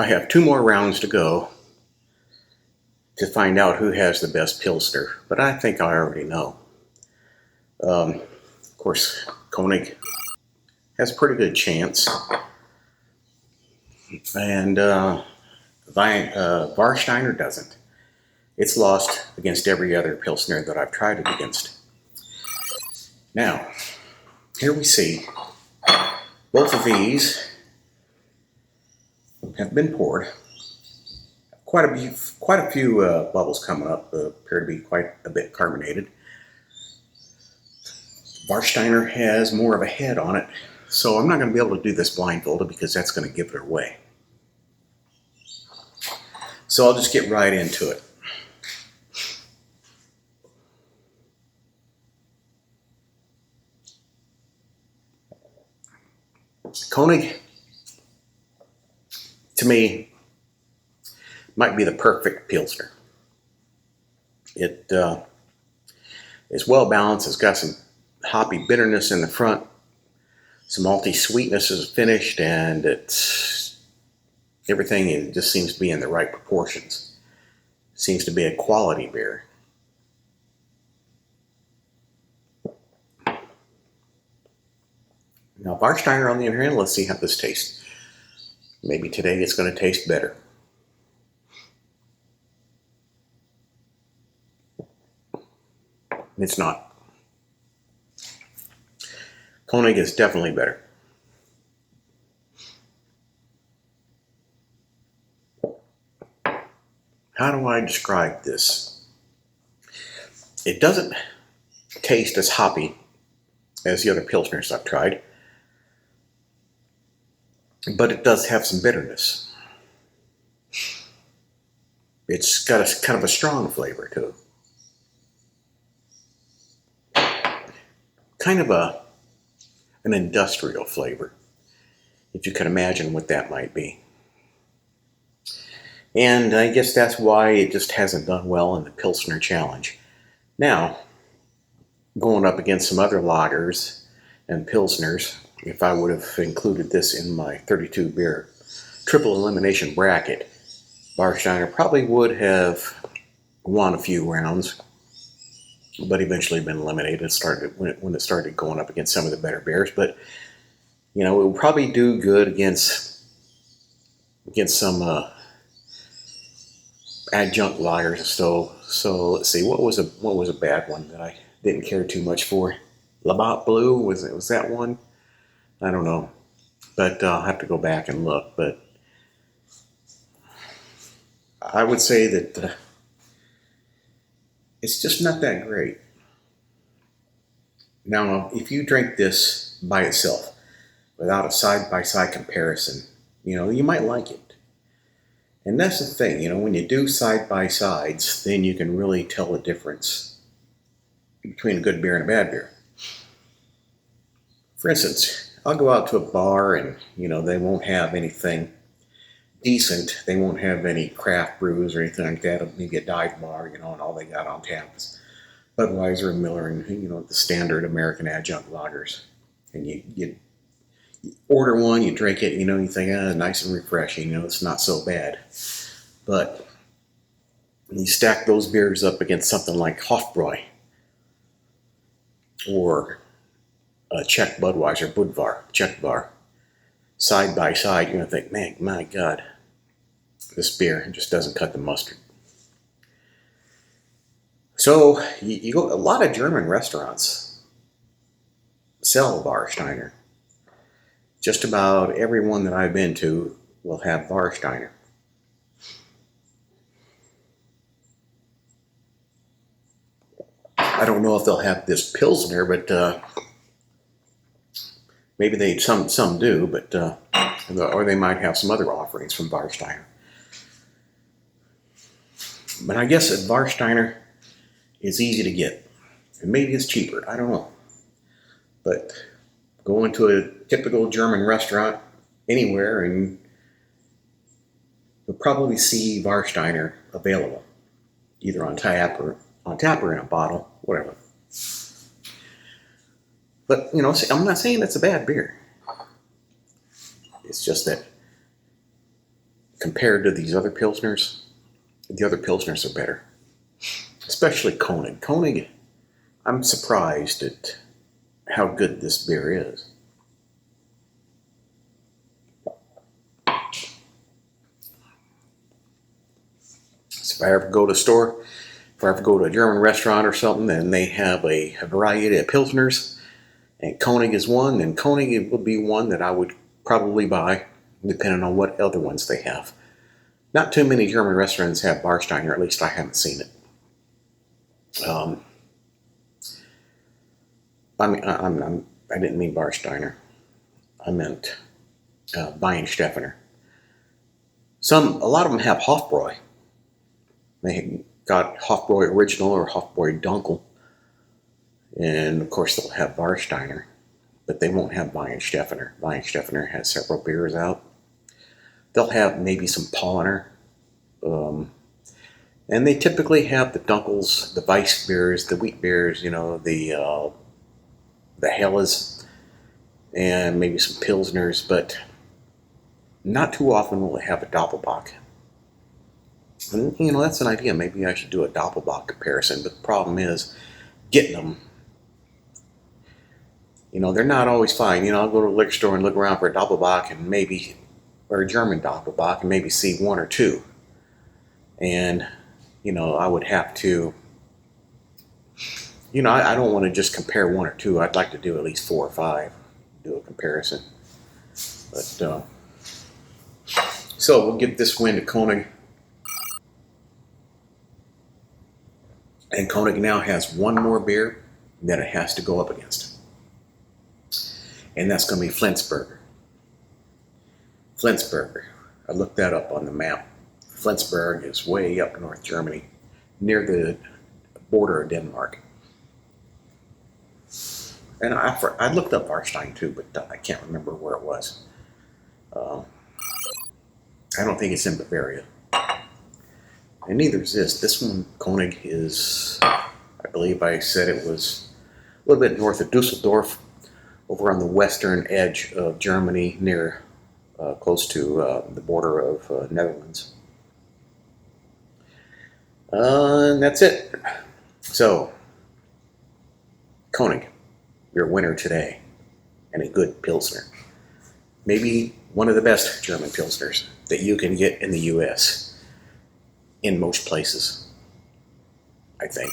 I have 2 more rounds to go to find out who has the best Pilsner, but I think I already know. Of course, König has a pretty good chance, and Warsteiner doesn't. It's lost against every other Pilsner that I've tried it against. Now, here we see both of these have been poured. Quite a few bubbles coming up. Appear to be quite a bit carbonated. Warsteiner has more of a head on it, so I'm not going to be able to do this blindfolded because that's going to give it away. So I'll just get right into it. König, to me, might be the perfect Pilsner. It is well balanced. It's got some hoppy bitterness in the front, some malty sweetness is finished, and everything just seems to be in the right proportions. Seems to be a quality beer. Now, Warsteiner, on the other hand, let's see how this tastes. Maybe today it's going to taste better. It's not. König is definitely better. How do I describe this? It doesn't taste as hoppy as the other Pilsners I've tried, but it does have some bitterness. It's got a kind of a strong flavor too. Kind of an industrial flavor, if you can imagine what that might be. And I guess that's why it just hasn't done well in the Pilsner Challenge. Now, going up against some other lagers and Pilsners, if I would have included this in my 32 beer triple elimination bracket, Warsteiner probably would have won a few rounds, but eventually been eliminated. It started when it started going up against some of the better beers. But you know, it would probably do good against some adjunct lagers. So let's see, what was a bad one that I didn't care too much for? Labatt Blue, was that one? I don't know, but I'll have to go back and look. But I would say that it's just not that great. Now, if you drink this by itself, without a side-by-side comparison, you know, you might like it. And that's the thing, you know, when you do side-by-sides, then you can really tell the difference between a good beer and a bad beer. For instance, I'll go out to a bar and, you know, they won't have anything decent. They won't have any craft brews or anything like that. Maybe a dive bar, you know, and all they got on tap is Budweiser and Miller and, you know, the standard American adjunct lagers. And you order one, you drink it, you know, you think, nice and refreshing, you know, it's not so bad. But you stack those beers up against something like Hofbräu or Czech Budweiser, Budvar, Czech bar, side by side, you're going to think, man, my God, this beer just doesn't cut the mustard. So you go, a lot of German restaurants sell Warsteiner. Just about everyone that I've been to will have Warsteiner. I don't know if they'll have this Pilsner, but maybe some do, but or they might have some other offerings from Warsteiner. But I guess that Warsteiner is easy to get, and maybe it's cheaper. I don't know, but go into a typical German restaurant anywhere, and you'll probably see Warsteiner available, either on tap or in a bottle, whatever. But, you know, I'm not saying it's a bad beer. It's just that compared to these other Pilsners, the other Pilsners are better. Especially König. König, I'm surprised at how good this beer is. So if I ever go to a store, if I ever go to a German restaurant or something, and they have a variety of Pilsners, and König is one, then König would be one that I would probably buy, depending on what other ones they have. Not too many German restaurants have Warsteiner, at least I haven't seen it. I didn't mean Warsteiner. I meant Weihenstephaner. A lot of them have Hofbräu. They got Hofbräu Original or Hofbräu Dunkel. And of course they'll have Warsteiner, but they won't have Weihenstephaner. Weihenstephaner has several beers out. They'll have maybe some Paulaner. And they typically have the Dunkels, the Weiss beers, the wheat beers, you know, the Helles, and maybe some Pilsners, but not too often will it have a Doppelbock. And, you know, that's an idea. Maybe I should do a Doppelbock comparison, but the problem is getting them. You know, they're not always fine. You know, I'll go to a liquor store and look around for a Doppelbock and maybe, or a German Doppelbock, and maybe see one or two. And, you know, I would have to, you know, I don't want to just compare one or two. I'd like to do at least 4 or 5, do a comparison. But, so we'll give this win to König. And König now has one more beer that it has to go up against. And that's going to be Flensburger. Flensburger. I looked that up on the map. Flensburg is way up north Germany, near the border of Denmark. And I looked up Warstein too, but I can't remember where it was. I don't think it's in Bavaria. And neither is this. This one, König, is, I believe I said it was a little bit north of Dusseldorf, over on the western edge of Germany, near, close to the border of Netherlands. And that's it. So, König, your winner today, and a good Pilsner. Maybe one of the best German Pilsners that you can get in the U.S. in most places, I think.